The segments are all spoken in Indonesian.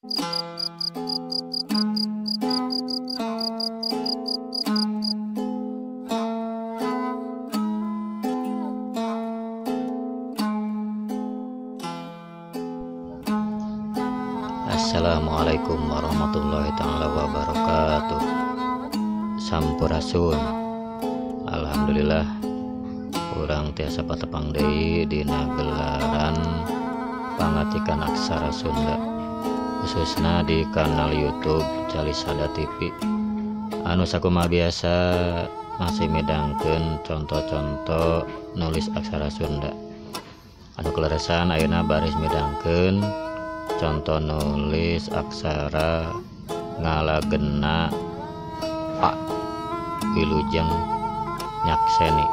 Assalamualaikum warahmatullahi ta'ala wabarakatuh. Sampurasun. Alhamdulillah urang tiasa patepang deui dina gelaran pangatikan aksara Sunda, khususna di kanal YouTube Calisada TV. Anu sakumaha biasa masih midangkeun contoh-contoh nulis aksara Sunda. Anu kaleresan ayeuna baris midangkeun contoh nulis aksara ngalagenna A wilujeng nyakseni.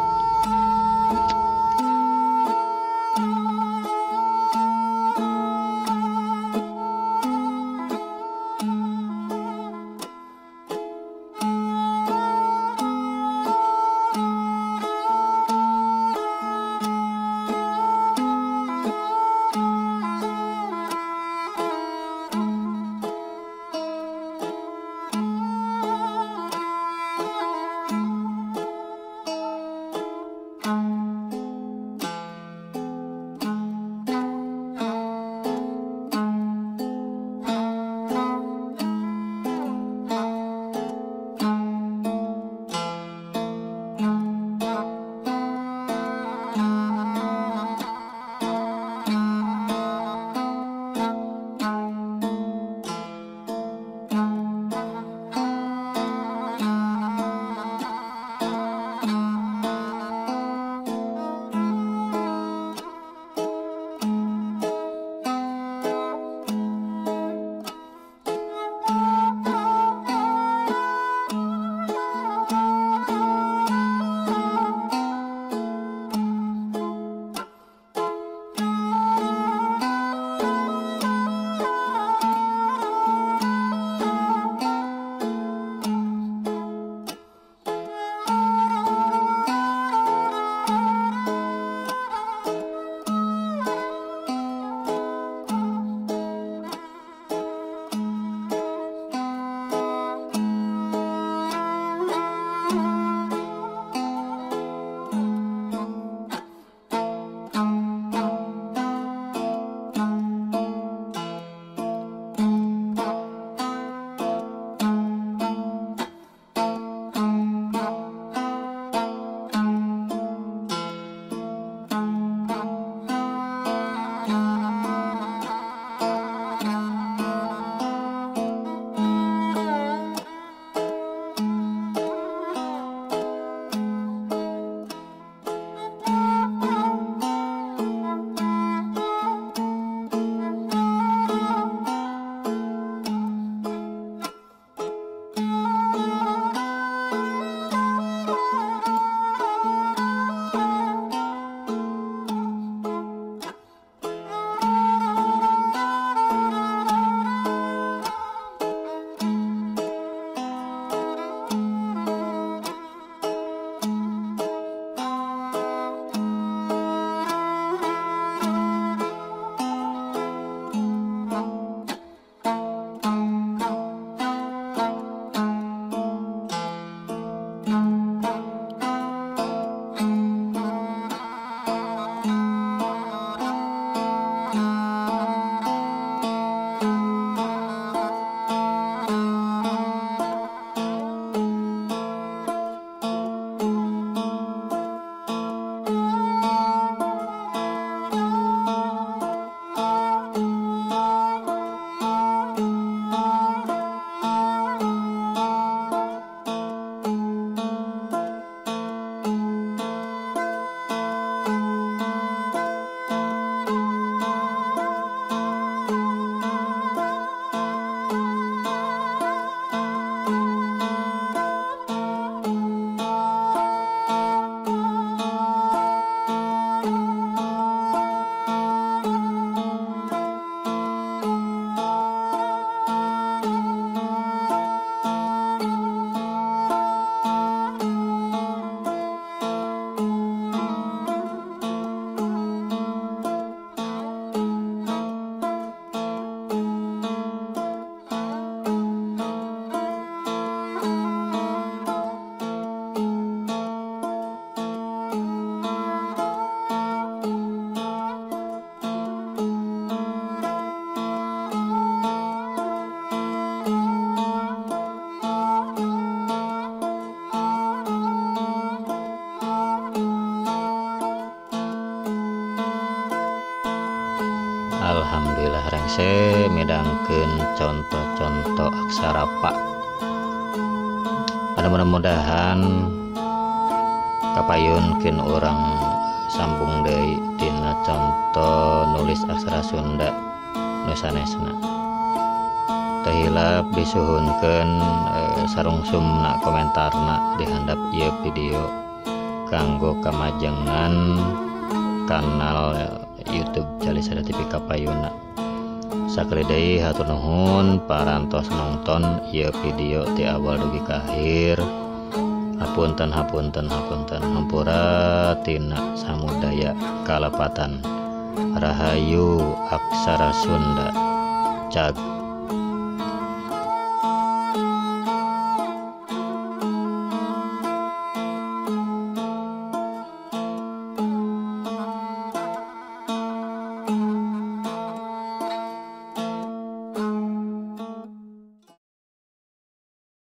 Ulah rengse midangkeun contoh-contoh aksara pa. Mudah-mudahan kapayunkeun orang sambung deui dina contoh nulis aksara Sunda nu sanesna. Teu hilap disuhunkeun sarungsumna komentarna di handap ieu video kanggo kamajengan kanal YouTube Calisada TV Kapayuna. Sakali deui hatur nuhun parantos nonton ieu video ti awal dugi ka akhir. Hapunten hampura tina samudaya kalepatan. Rahayu aksara Sunda. Cag